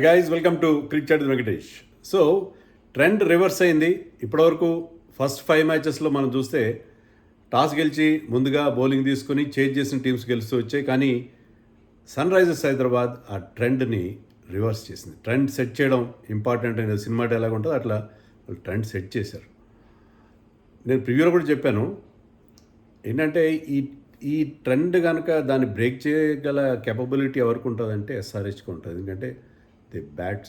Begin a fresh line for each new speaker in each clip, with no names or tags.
Guys welcome to cricket Venkatesh. So trend reverse అయింది. ఇప్పటివరకు first 5 మ్యాచెస్లో మనం చూస్తే టాస్ గెలిచి ముందుగా బౌలింగ్ తీసుకుని చేజ్ చేసిన టీమ్స్ గెలుస్తూ వచ్చాయి. కానీ సన్ రైజర్స్ హైదరాబాద్ ఆ ట్రెండ్ని రివర్స్ చేసింది. ట్రెండ్ సెట్ చేయడం ఇంపార్టెంట్ అనేది సినిమా డైలాగ్ ఉంటుంది, అట్లా వాళ్ళు ట్రెండ్ సెట్ చేశారు. నేను ప్రివ్యూలో కూడా చెప్పాను ఏంటంటే ఈ ఈ ట్రెండ్ కనుక దాన్ని బ్రేక్ చేయగల కెపబిలిటీ ఎవరికి ఉంటుందంటే ఎస్ఆర్హెచ్కి ఉంటుంది. ఎందుకంటే they bat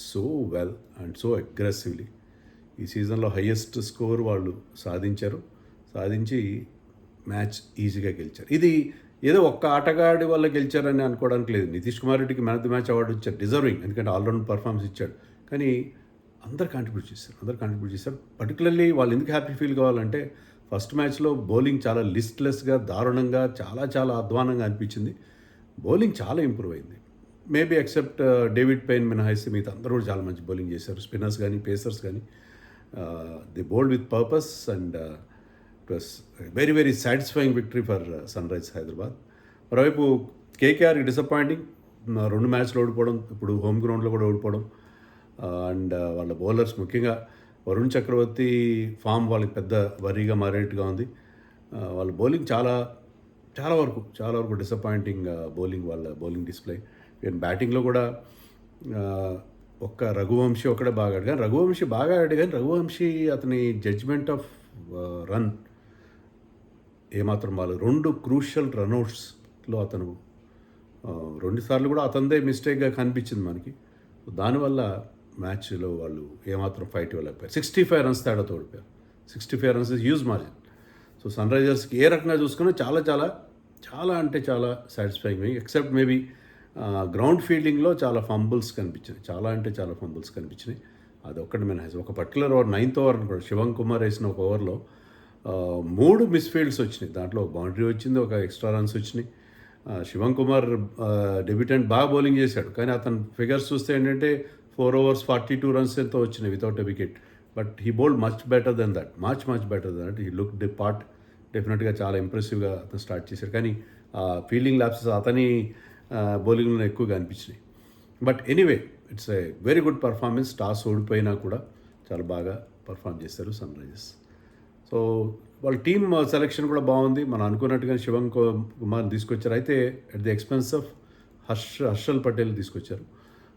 so well and so aggressively. ఈ సీజన్లో హయ్యెస్ట్ స్కోర్ వాళ్ళు సాధించి మ్యాచ్ ఈజీగా గెలిచారు. ఇది ఏదో ఒక్క ఆటగాడి వల్ల గెలిచారని అనుకోవడానికి లేదు. నితీష్ కుమార్ రెడ్డికి man of the match award ఇచ్చారు, డిజర్వింగ్, ఎందుకంటే ఆల్రౌండ్ పర్ఫార్మెన్స్ ఇచ్చాడు. కానీ అందరు కాంట్రిబ్యూట్ చేశారు. పర్టికులర్లీ వాళ్ళు ఎందుకు హ్యాపీ ఫీల్ కావాలంటే ఫస్ట్ మ్యాచ్లో బౌలింగ్ చాలా లిస్ట్లెస్గా, దారుణంగా, చాలా అధ్వానంగా అనిపించింది. బౌలింగ్ చాలా ఇంప్రూవ్ అయింది. మేబీ ఎక్సెప్ట్ డేవిడ్ పెయిన్ మినహాయిస్తే మిగతా అందరూ కూడా చాలా మంచి బౌలింగ్ చేశారు. స్పిన్నర్స్ కానీ పేసర్స్ కానీ they bowled with purpose and it was very satisfying victory for Sunrisers Hyderabad. మరోవైపు కేకేఆర్కి డిసప్పాయింటింగ్, 2 మ్యాచ్లు ఓడిపోవడం, ఇప్పుడు హోమ్ గ్రౌండ్లో కూడా ఓడిపోవడం. అండ్ వాళ్ళ బౌలర్స్ ముఖ్యంగా వరుణ్ చక్రవర్తి ఫామ్ వాళ్ళకి పెద్ద వరీగా మారేట్టుగా ఉంది. వాళ్ళ బౌలింగ్ చాలా వరకు డిసప్పాయింటింగ్ వాళ్ళ బౌలింగ్ డిస్ప్లే. ఈవెన్ బ్యాటింగ్లో కూడా ఒక్క రఘువంశీ ఒకడే బాగా ఆడాడు. కానీ రఘువంశీ అతని జడ్జ్మెంట్ ఆఫ్ రన్ ఏమాత్రం బాగాలేదు. 2 క్రూషియల్ రన్అట్స్లో అతను 2 సార్లు కూడా అతనిదే మిస్టేక్గా కనిపించింది మనకి. దానివల్ల మ్యాచ్లో వాళ్ళు ఏమాత్రం ఫైట్ ఇవ్వలేకపోయారు. 65 రన్స్ తేడాతో ఓడిపోయారు. 65 runs is huge margin. So సన్ రైజర్స్కి ఏ రకంగా చూసుకున్నా చాలా అంటే చాలా సాటిస్ఫైయింగ్. ఎక్సెప్ట్ మేబీ గ్రౌండ్ ఫీల్డింగ్లో చాలా ఫంబుల్స్ కనిపించినాయి. అది ఒక్కటి మినహాయిస్. ఒక పర్టికులర్ ఓవర్ 9th ఓవర్ కూడా శివం కుమార్ వేసిన ఒక ఓవర్లో 3 మిస్ఫీల్డ్స్ వచ్చినాయి. దాంట్లో ఒక బౌండరీ వచ్చింది, ఒక ఎక్స్ట్రా రన్స్ వచ్చినాయి. శివం కుమార్ డెబ్యూటెంట్ బాగా బౌలింగ్ చేశాడు, కానీ అతని ఫిగర్స్ చూస్తే ఏంటంటే 4 overs 42 runs ఎంతో వచ్చినాయి without a wicket. But he bowled much better then that. He look the part. డెఫినెట్గా చాలా ఇంప్రెసివ్గా అతను స్టార్ట్ చేశాడు. కానీ ఫీల్డింగ్ ల్యాప్సెస్ అతని బౌలింగ్లో ఎక్కువగా అనిపించినాయి. But anyway it's a very good performance. Toss ఓడిపోయినా కూడా చాలా బాగా పర్ఫామ్ చేశారు సన్ రైజర్స్. సో వాళ్ళ టీమ్ సెలెక్షన్ కూడా బాగుంది. మనం అనుకున్నట్టుగా శివం కుమార్ తీసుకొచ్చారు. అయితే at the expense of Harshal Patel తీసుకొచ్చారు.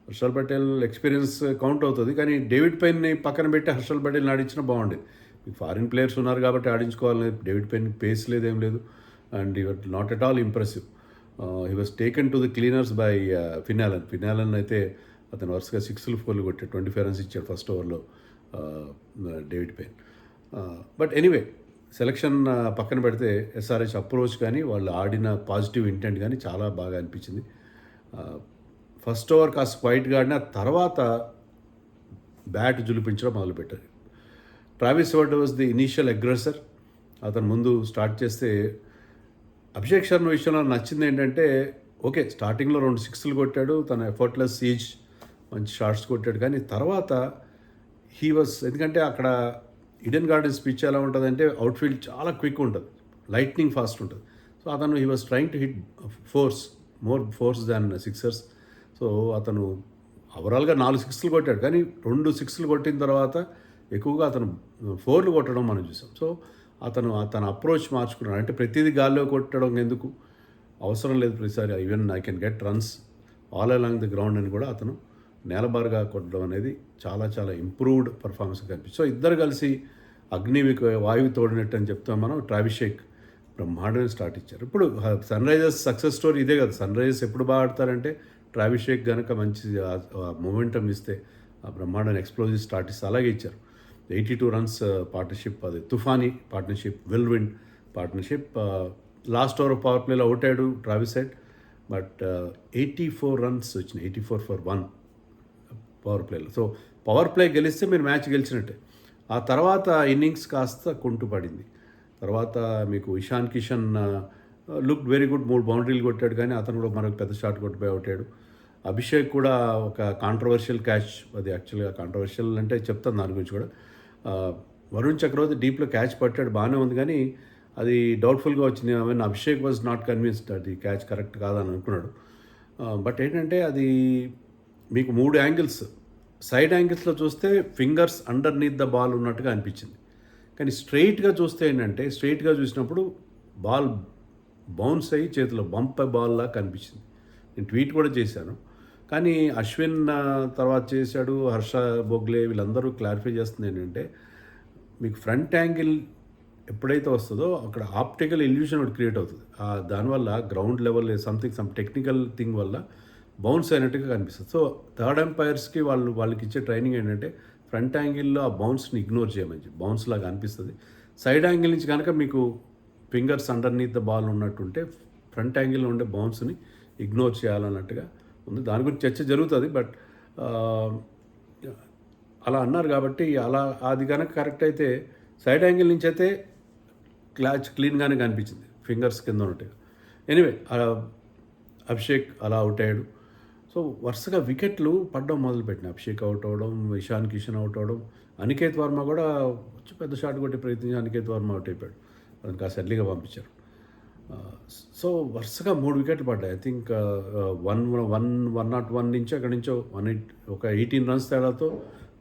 హర్షల్ పటేల్ ఎక్స్పీరియన్స్ కౌంట్ అవుతుంది, కానీ డేవిడ్ పెయిన్ని పక్కన పెట్టి హర్షల్ పటేల్ని ఆడించినా బాగుండేది. మీకు ఫారిన్ ప్లేయర్స్ ఉన్నారు కాబట్టి ఆడించుకోవాలని. డేవిడ్ పెయిన్ పేస్ లేదేం లేదు, and you not at all impressive. He was taken to the cleaners by ఫినాలన్ అయితే అతను వరుసగా 6లు 4లు కొట్టాడు. 25 రన్స్ ఇచ్చాడు ఫస్ట్ ఓవర్లో David pain. But anyway selection పక్కన పెడితే ఎస్ఆర్హెచ్ అప్రోచ్ కానీ వాళ్ళు ఆడిన పాజిటివ్ ఇంటెంట్ కానీ చాలా బాగా అనిపించింది. ఫస్ట్ ఓవర్ కాస్త క్వైట్గా ఆడిన తర్వాత బ్యాట్ జులిపించడం మొదలుపెట్టారు. Travis head was the initial aggressor. అతను ముందు స్టార్ట్ చేస్తే అభిషేక్ శర్మ విషయంలో నచ్చింది ఏంటంటే, ఓకే స్టార్టింగ్లో 2 6లు కొట్టాడు, తన ఎఫర్ట్లెస్ సీజ్ మంచి షాట్స్ కొట్టాడు. కానీ తర్వాత ఎందుకంటే అక్కడ ఈడెన్ గార్డెన్స్ పిచ్ ఎలా ఉంటుందంటే అవుట్ఫీల్డ్ చాలా క్విక్ ఉంటుంది, లైట్నింగ్ ఫాస్ట్ ఉంటుంది. సో అతను he was trying to hit more force than sixers. So అతను ఓవరాల్గా 4 6లు కొట్టాడు, కానీ 2 6లు కొట్టిన తర్వాత ఎక్కువగా అతను 4లు కొట్టడం మనం చూసాం. సో తన అప్రోచ్ మార్చుకున్నాడు. అంటే ప్రతిదీ గాల్లో కొట్టడం ఎందుకు, అవసరం లేదు ప్రతిసారి, even I can get runs all along the ground అని కూడా అతను నేలబారుగా కొట్టడం అనేది చాలా ఇంప్రూవ్డ్ పర్ఫార్మెన్స్ కనిపిస్తుంది. సో ఇద్దరు కలిసి వాయువు తోడినట్టు అని చెప్తాం మనం. ట్రావిషేక్ బ్రహ్మాండమైన స్టార్ట్ ఇచ్చారు. ఇప్పుడు సన్ రైజర్స్ సక్సెస్ స్టోరీ ఇదే కదా. సన్ రైజర్స్ ఎప్పుడు బాగా ఆడతారంటే ట్రావిషేక్ కనుక మంచి మొమెంటం ఇస్తే ఆ బ్రహ్మాండమైన ఎక్స్ప్లోజివ్ స్టార్ట్ ఇస్తే అలాగే ఇచ్చారు. 82 runs పార్ట్నర్షిప్, అది తుఫానీ పార్ట్నర్షిప్, విల్విన్ పార్ట్నర్షిప్. లాస్ట్ ఓవర్ పవర్ ప్లేలో అవుట్ అయ్యాడు ట్రావిస్ హెడ్, బట్ 84 runs వచ్చినాయి, 84 for 1 పవర్ ప్లేలో. సో పవర్ ప్లే గెలిస్తే మీరు మ్యాచ్ గెలిచినట్టే. ఆ తర్వాత ఇన్నింగ్స్ కాస్త కుంటుపడింది. తర్వాత మీకు Ishan Kishan look very good, 3 బౌండరీలు కొట్టాడు, కానీ అతను కూడా మనకు పెద్ద షాట్ కొట్టిపోయి అవుతాడు. అభిషేక్ కూడా ఒక కాంట్రవర్షియల్ క్యాచ్, అది యాక్చువల్గా కాంట్రవర్షియల్ అంటే చెప్తాను దాని గురించి కూడా. వరుణ్ చక్రవర్తి డీప్లో క్యాచ్ పట్టాడు, బాగానే ఉంది, కానీ అది డౌట్ఫుల్గా వచ్చింది. అభిషేక్ వాజ్ నాట్ కన్విన్స్డ్ అది క్యాచ్ కరెక్ట్ కాదని అనుకున్నాడు. బట్ ఏంటంటే అది మీకు 3 యాంగిల్స్, సైడ్ యాంగిల్స్లో చూస్తే ఫింగర్స్ అండర్‌నీత్ ద బాల్ ఉన్నట్టుగా అనిపించింది. కానీ స్ట్రెయిట్‌గా చూస్తే ఏంటంటే, స్ట్రెయిట్‌గా చూసినప్పుడు బాల్ బౌన్స్ అయ్యి చేతిలో బంప్ బాల్‌లా కనిపించింది. నేను ట్వీట్ కూడా చేశాను. కానీ అశ్విన్ తర్వాత చేశాడు, హర్ష బోగ్లే వీళ్ళందరూ క్లారిఫై చేస్తుంది ఏంటంటే, మీకు ఫ్రంట్ యాంగిల్ ఎప్పుడైతే వస్తుందో అక్కడ ఆప్టికల్ ఇల్యూషన్ ఒకటి క్రియేట్ అవుతుంది. దానివల్ల ground level some technical thing వల్ల బౌన్స్ అయినట్టుగా కనిపిస్తుంది. సో థర్డ్ ఎంపైర్స్కి వాళ్ళకి ఇచ్చే ట్రైనింగ్ ఏంటంటే ఫ్రంట్ యాంగిల్లో ఆ బౌన్స్ని ఇగ్నోర్ చేయమని చెప్పి, బౌన్స్ లాగా అనిపిస్తుంది. సైడ్ యాంగిల్ నుంచి కనుక మీకు ఫింగర్స్ అండర్నీత్ ద బాల్ ఉన్నట్టుంటే ఫ్రంట్ యాంగిల్లో ఉండే బౌన్స్ని ఇగ్నోర్ చేయాలన్నట్టుగా ఉంది. దాని గురించి చర్చ జరుగుతుంది. బట్ అలా అన్నారు కాబట్టి అది కనుక కరెక్ట్ అయితే సైడ్ యాంగిల్ నుంచి అయితే క్లాచ్ క్లీన్గానే కనిపించింది ఫింగర్స్ కింద ఉన్నట్టుగా. ఎనీవే అభిషేక్ అలా అవుట్ అయ్యాడు. సో వరుసగా వికెట్లు పడడం మొదలుపెట్టినాయి. అభిషేక్ అవుట్ అవ్వడం, ఇషాన్ కిషన్ అవుట్ అవ్వడం, అనికేత్ వర్మ కూడా వచ్చి పెద్ద షాట్ కొట్టే ప్రయత్నించి అనికేత్ వర్మ అవుట్ అయిపోయాడు. అతను కాస్త ఎర్లీగా పంపించారు. సో వరుసగా 3 వికెట్లు పడ్డాయి. ఐ థింక్ 101 నుంచి అక్కడి నుంచో 18 రన్స్ తేడాతో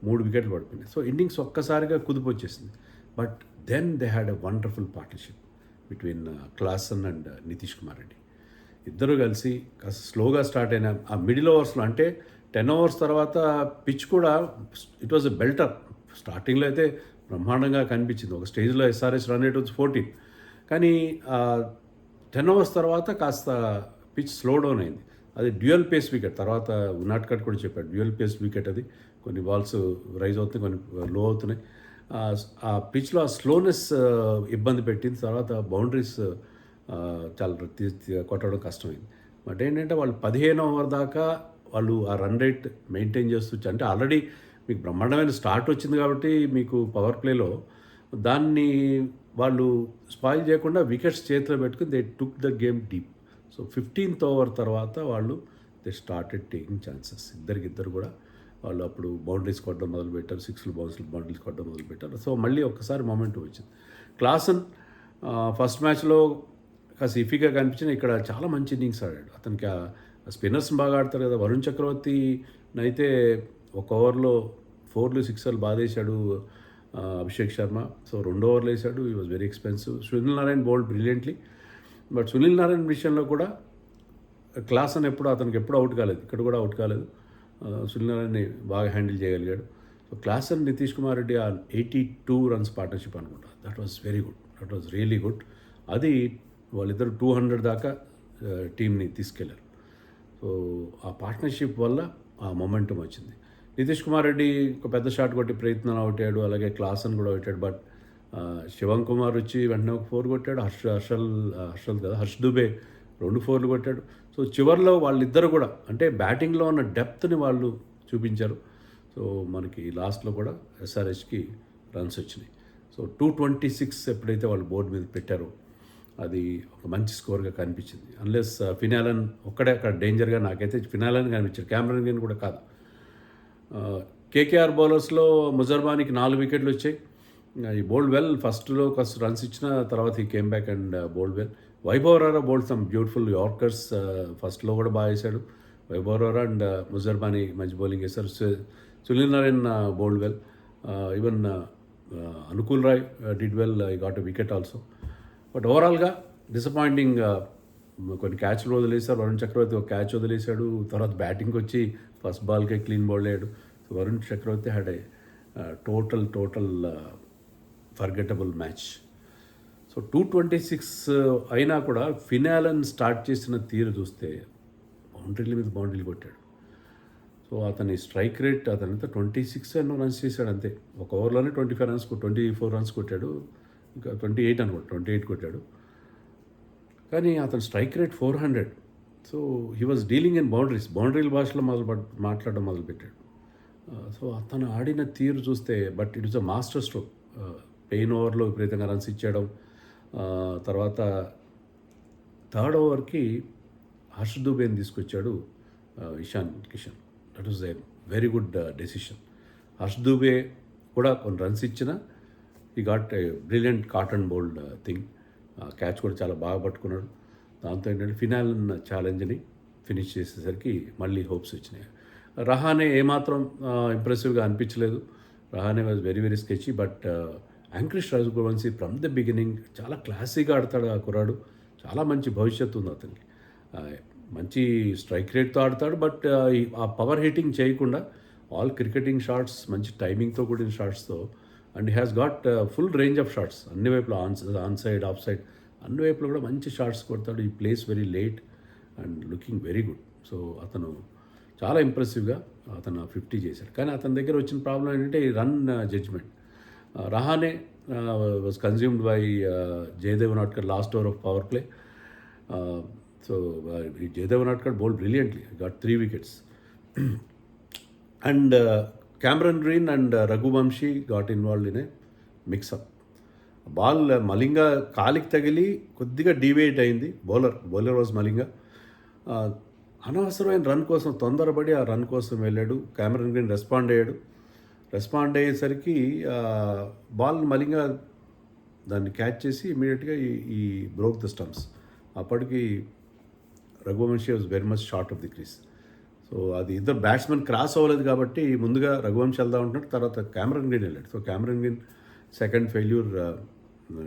3 వికెట్లు పడిపోయినాయి. సో ఇన్నింగ్స్ ఒక్కసారిగా కుదిపి వచ్చేసింది. But then they had a wonderful partnership between Klaasen and Nitish Kumar Reddy. ఇద్దరు కలిసి కాస్త స్లోగా స్టార్ట్ అయిన ఆ మిడిల్ ఓవర్స్లో, అంటే 10 ఓవర్స్ తర్వాత పిచ్ కూడా ఇట్ వాజ్ ఎ బెల్టర్. స్టార్టింగ్లో అయితే బ్రహ్మాండంగా కనిపించింది. ఒక స్టేజ్లో ఎస్ఆర్ఎస్ రన్ రేట్ వచ్చి 14, కానీ 10 ఓవర్స్ తర్వాత కాస్త పిచ్ స్లో డౌన్ అయింది. అది డ్యూయల్ పేస్ వికెట్. తర్వాత ఉనాట్కట్ కూడా చెప్పాడు, డ్యూయల్ పేస్ వికెట్ అది. కొన్ని బాల్స్ రైజ్ అవుతున్నాయి, కొన్ని లో అవుతున్నాయి. ఆ పిచ్లో ఆ స్లోనెస్ ఇబ్బంది పెట్టింది. తర్వాత బౌండరీస్ చాలా కొట్టడం కష్టమైంది. బట్ ఏంటంటే వాళ్ళు 15 ఓవర్ దాకా వాళ్ళు ఆ రన్ రేట్ మెయింటైన్ చేస్తూ, అంటే ఆల్రెడీ మీకు బ్రహ్మాండమైన స్టార్ట్ వచ్చింది కాబట్టి మీకు పవర్ ప్లేలో దాన్ని వాళ్ళు స్పాయిల్ చేయకుండా వికెట్స్ చేతిలో పెట్టుకుని they took the game deep. So 15th over తర్వాత వాళ్ళు దే స్టార్టెడ్ టేకింగ్ ఛాన్సెస్. ఇద్దరు కూడా వాళ్ళు అప్పుడు బౌండరీస్ కొట్టడం మొదలుపెట్టారు, బౌండరీస్ కొట్టడం మొదలుపెట్టారు. సో మళ్ళీ ఒక్కసారి మొమెంటం వచ్చింది. క్లాసన్ ఫస్ట్ మ్యాచ్లో కాస్త ఇఫీగా కనిపించిన, ఇక్కడ చాలా మంచి ఇన్నింగ్స్ ఆడాడు. అతనికి స్పిన్నర్స్ బాగా ఆడతారు కదా. వరుణ్ చక్రవర్తి అయితే ఒక ఓవర్లో 4లు 6లు బాధేశాడు అభిషేక్ శర్మ. సో 2 ఓవర్లు వేశాడు. ఈ was very expensive. Sunil Narine bowled brilliantly. But Sunil Narayan విషయంలో కూడా క్లాసన్ అతనికి ఎప్పుడు అవుట్ కాలేదు, ఇక్కడ కూడా అవుట్ కాలేదు. సునీల్ నారాయణ్ని బాగా హ్యాండిల్ చేయగలిగాడు. So Klaasen Nitish Kumar Reddy 82 runs partnership అనుకుంటా. That was very good, that was really good. అది వాళ్ళిద్దరు 200 దాకా టీంని తీసుకెళ్లారు. సో ఆ పార్ట్నర్షిప్ వల్ల ఆ మొమెంటం వచ్చింది. నితీష్ కుమార్ రెడ్డి ఒక పెద్ద షాట్ కొట్టి ప్రయత్నం అవుట్ అయ్యాడు, అలాగే క్లాసన్ కూడా అవుట్ అయ్యాడు. బట్ శివం కుమార్ వచ్చి వెంటనే ఒక 4 కొట్టాడు. హర్ష్ దుబే 2 4లు కొట్టాడు. సో చివరిలో వాళ్ళిద్దరు కూడా, అంటే బ్యాటింగ్లో ఉన్న డెప్త్ని వాళ్ళు చూపించారు. సో మనకి లాస్ట్లో కూడా ఎస్ఆర్హెచ్కి రన్స్ వచ్చినాయి. సో 226 ఎప్పుడైతే వాళ్ళు బోర్డు మీద పెట్టారో అది ఒక మంచి స్కోర్గా కనిపించింది. అన్లెస్ ఫినాలన్ ఒక్కడే అక్కడ డేంజర్గా నాకైతే ఫినాలన్ కనిపించాడు, కెమెరన్ గేన్ కూడా కాదు. కేకేఆర్ బౌలర్స్లో ముజర్బానికి 4 వికెట్లు వచ్చాయి. ఈ బౌల్డ్ వెల్. ఫస్ట్లో కాస్త రన్స్ ఇచ్చిన తర్వాత ఈ came back and bowled well. Vaibhav రారా బౌల్డ్ సమ్ బ్యూటిఫుల్ యార్కర్స్. ఫస్ట్లో కూడా బాగా వేశాడు వైభవ్ రారా అండ్ ముజర్బానీ మంచి బౌలింగ్ వేశారు. Sunil Narine bowled well. Even Anukul Roy did well, I got a wicket also. But ఓవరాల్గా డిసప్పాయింటింగ్. కొన్ని క్యాచ్లు వదిలేశారు. వరుణ్ చక్రవర్తి ఒక క్యాచ్ వదిలేశాడు. తర్వాత బ్యాటింగ్కి వచ్చి ఫస్ట్ బాల్కే క్లీన్ బౌల్డ్ అయ్యాడు. So Varun Chakravarthy had a total forgettable match. So 226 అయినా కూడా ఫినాలన్ స్టార్ట్ చేసిన తీరు చూస్తే బౌండరీల మీద బౌండరీలు కొట్టాడు. సో అతని స్ట్రైక్ రేట్ అతనితో 26 ఎన్నో రన్స్ చేశాడు అంతే. ఒక ఓవర్లోనే 24 రన్స్ కొట్టాడు. ఇంకా 28 కొట్టాడు. కానీ అతని strike rate 400. So he was dealing in బౌండరీల భాషలో మాట్లాడడం మొదలుపెట్టాడు. సో అతను ఆడిన తీరు చూస్తే, but it is a master stroke. Payne ఓవర్లో విపరీతంగా రన్స్ ఇచ్చేయడం. తర్వాత 3rd ఓవర్కి హర్ష్ దూబేని తీసుకొచ్చాడు Ishan Kishan. That was a very good decision. Harsh Dubey కూడా కొన్ని రన్స్ ఇచ్చిన he got a brilliant caught and bowled thing. Catch కూడా చాలా బాగా పట్టుకున్నాడు. దాంతో ఏంటంటే ఫినాలన్ ఛాలెంజ్ని ఫినిష్ చేసేసరికి మళ్ళీ హోప్స్ వచ్చినాయి. రహానే ఏమాత్రం ఇంప్రెసివ్గా అనిపించలేదు. Rahane was very very sketchy. But Angkrish Raghuvanshi from the beginning చాలా క్లాసీగా ఆడతాడు ఆ కుర్రాడు. చాలా మంచి భవిష్యత్తు ఉంది అతనికి. ఆ, మంచి స్ట్రైక్ రేట్తో ఆడతాడు. బట్ ఆ పవర్ హిట్టింగ్ చేయకుండా ఆల్ క్రికెటింగ్ షాట్స్, మంచి టైమింగ్తో కూడిన షాట్స్తో, and has got full range of shots అన్ని వైపులో, ఆన్ సైడ్, ఆఫ్ సైడ్, అన్ని వైపులో కూడా మంచి షాట్స్ కొడతాడు. ఈ plays very late and looking very good. So అతను చాలా ఇంప్రెసివ్గా అతను 50 చేశాడు. కానీ అతని దగ్గర వచ్చిన ప్రాబ్లం ఏంటంటే ఈ run judgement. Rahane was consumed by Jaydev Unadkat last over of power play. So Jaydev Unadkat bowled brilliantly, got 3 wickets. And Cameron Green and Raghuvanshi got involved in a mixup. Ball Malinga కాలికి తగిలి కొద్దిగా డీవియేట్ అయింది. Bowler was Malinga. అనవసరమైన రన్ కోసం తొందరపడి ఆ రన్ కోసం వెళ్ళాడు. క్యామరన్ గ్రీన్ రెస్పాండ్ అయ్యేసరికి బాల్ మలింగా దాన్ని క్యాచ్ చేసి ఇమీడియట్గా ఈ బ్రోక్ ద స్టంప్స్. అప్పటికి Raghuvanshi was very much short of the crease. So అది ఇద్దరు బ్యాట్స్మెన్ క్రాస్ అవ్వలేదు కాబట్టి ముందుగా రఘువంశీ వెళ్దా ఉంటున్నాడు, తర్వాత క్యామరన్ గ్రీన్ వెళ్ళాడు. So Cameron green second failure,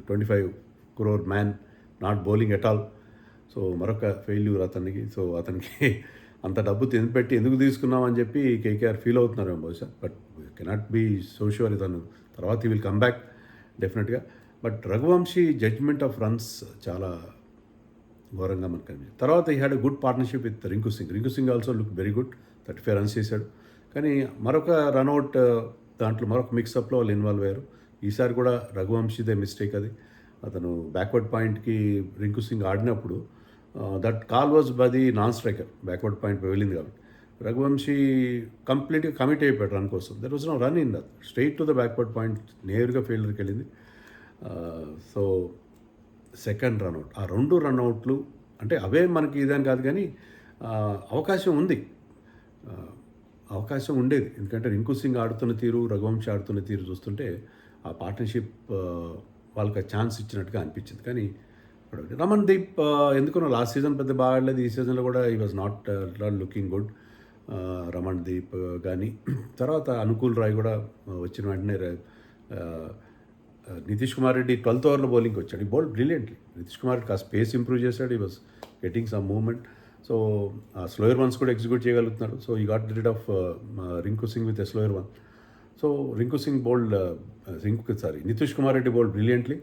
25 crore man, not bowling at all. So మరొక ఫెయిల్యూర్ అతనికి. సో అతనికి అంత డబ్బు పెట్టి ఎందుకు తీసుకున్నాం అని చెప్పి కేకేఆర్ ఫీల్ అవుతున్నారేమో బహుశా. But cannot be so sure. ఇతను తర్వాత ఈ విల్ కమ్ బ్యాక్ డెఫినెట్గా. బట్ రఘువంశీ జడ్జ్మెంట్ ఆఫ్ రన్స్ చాలా ఘోరంగా మనకు కనిపించింది. తర్వాత he had a good partnership with Rinku Singh also look very good. 35 runs చేశాడు. కానీ మరొక రన్అవుట్, దాంట్లో మరొక మిక్సప్లో వాళ్ళు ఇన్వాల్వ్ అయ్యారు. ఈసారి కూడా రఘువంశీదే మిస్టేక్ అది. అతను బ్యాక్వర్డ్ పాయింట్కి రింకు సింగ్ ఆడినప్పుడు that call was by the non striker, backward point వెళ్ళింది కాబట్టి రఘువంశీ కంప్లీట్గా కమిట్ అయిపోయాడు రన్ కోసం. That was no run in that, straight to the backward point, నేరుగా ఫీల్డర్కి వెళ్ళింది. సో సెకండ్ రన్అవుట్, ఆ 2 రన్అవుట్లు అంటే అవే మనకి ఇదని కాదు, కానీ అవకాశం ఉంది, అవకాశం ఉండేది. ఎందుకంటే రింకు సింగ్ ఆడుతున్న తీరు, రఘువంశీ ఆడుతున్న తీరు చూస్తుంటే ఆ పార్ట్నర్షిప్ వాళ్ళకి ఛాన్స్ ఇచ్చినట్టుగా అనిపించింది. కానీ రమణ్ దీప్ ఎందుకున్నా లాస్ట్ సీజన్ పెద్ద బాగా ఆడలేదు, ఈ సీజన్లో కూడా ఈ was not looking good. Raman Deep కానీ తర్వాత అనుకూల్ రాయ్ కూడా వచ్చిన వెంటనే నితీష్ కుమార్ రెడ్డి 12th ఓవర్లో బౌలింగ్కి వచ్చాడు. ఈ బౌల్డ్ బ్రిలియంట్లీ. నితీష్ కుమార్ రెడ్డి ఆ స్పేస్ ఇంప్రూవ్ చేశాడు. ఈ was getting some movement. So slower once కూడా ఎగ్జిక్యూట్ చేయగలుగుతున్నాడు. సో ఈ got rid of Rinku sing with a slower one. So Nitish Kumar Reddy bowled brilliantly.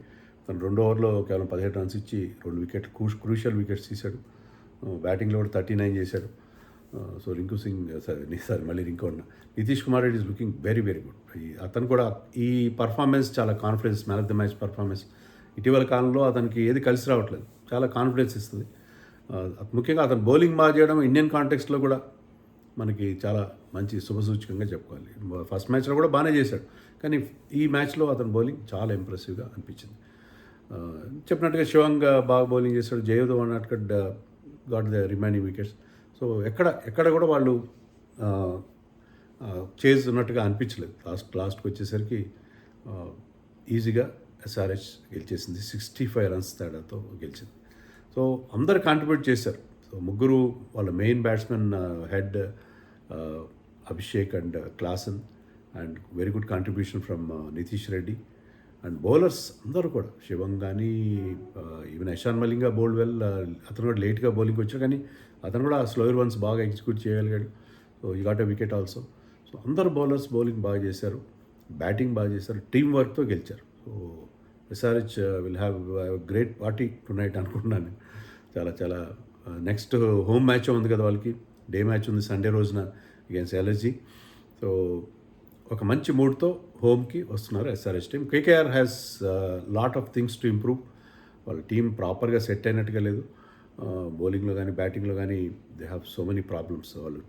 తను 2 ఓవర్లో కేవలం 17 runs ఇచ్చి 2 wickets, క్రూషియల్ వికెట్స్ తీశాడు. బ్యాటింగ్లో కూడా 39 చేశాడు. So Nitish Kumar Reddy is looking very very good. అతను కూడా ఈ పర్ఫార్మెన్స్ చాలా confidence, man of the match performance. ఇటీవల కాలంలో అతనికి ఏది కలిసి రావట్లేదు, చాలా కాన్ఫిడెన్స్ ఇస్తుంది. ముఖ్యంగా అతను బౌలింగ్ బాగా చేయడం ఇండియన్ కాంటెక్స్ట్లో కూడా మనకి చాలా మంచి శుభసూచకంగా చెప్పుకోవాలి. ఫస్ట్ మ్యాచ్లో కూడా బాగానే చేశాడు, కానీ ఈ మ్యాచ్లో అతని బౌలింగ్ చాలా ఇంప్రెసివ్గా అనిపించింది. చెప్పినట్టుగా శివంగ్ బాగా బౌలింగ్ చేశాడు. Jaydev Unadkat got the remaining wickets. So ఎక్కడ కూడా వాళ్ళు చేజ్ ఉన్నట్టుగా అనిపించలేదు. లాస్ట్కి వచ్చేసరికి ఈజీగా ఎస్ఆర్హెచ్ గెలిచేసింది. 65 runs తేడాతో గెలిచింది. సో అందరు కాంట్రిబ్యూట్ చేశారు. సో ముగ్గురు వాళ్ళ main batsmen head Abhishek and Klaasen, and very good contribution from Nitish Reddy. And bowlers అందరూ కూడా, శివం కానీ ఈవెన్ యశాన్ మలింగా బౌల్డ్ వెల్. అతను కూడా లేట్గా బౌలింగ్కి వచ్చాడు, కానీ అతను కూడా స్లోయర్ వన్స్ బాగా ఎగ్జిక్యూట్ చేయగలిగాడు. సో ఈ got a wicket also. So అందరు బౌలర్స్ బౌలింగ్ బాగా చేశారు, బ్యాటింగ్ బాగా చేశారు, టీం వర్క్తో గెలిచారు. So SRH will have great party to night అనుకుంటున్నాను. చాలా నెక్స్ట్ హోమ్ మ్యాచ్ ఉంది కదా వాళ్ళకి, డే మ్యాచ్ ఉంది సండే రోజున అగైన్స్ ఎల్ఎస్జీ. సో ఒక మంచి మూడ్తో హోమ్కి వస్తున్నారు SRH team. KKR has lot of things to improve. వాళ్ళ టీం ప్రాపర్గా సెట్ అయినట్టుగా లేదు. బౌలింగ్లో కానీ బ్యాటింగ్లో కానీ they have so many problems. వాళ్ళు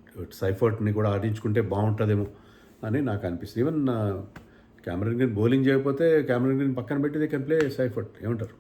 సైఫర్ట్ని కూడా ఆడించుకుంటే బాగుంటుందేమో అని నాకు అనిపిస్తుంది. ఈవెన్ క్యామరన్ గ్రీన్ బౌలింగ్ చేయకపోతే క్యామరన్ గ్రీన్ పక్కన పెట్టి దే కెన్ ప్లే సైఫర్ట్, ఏమంటారు?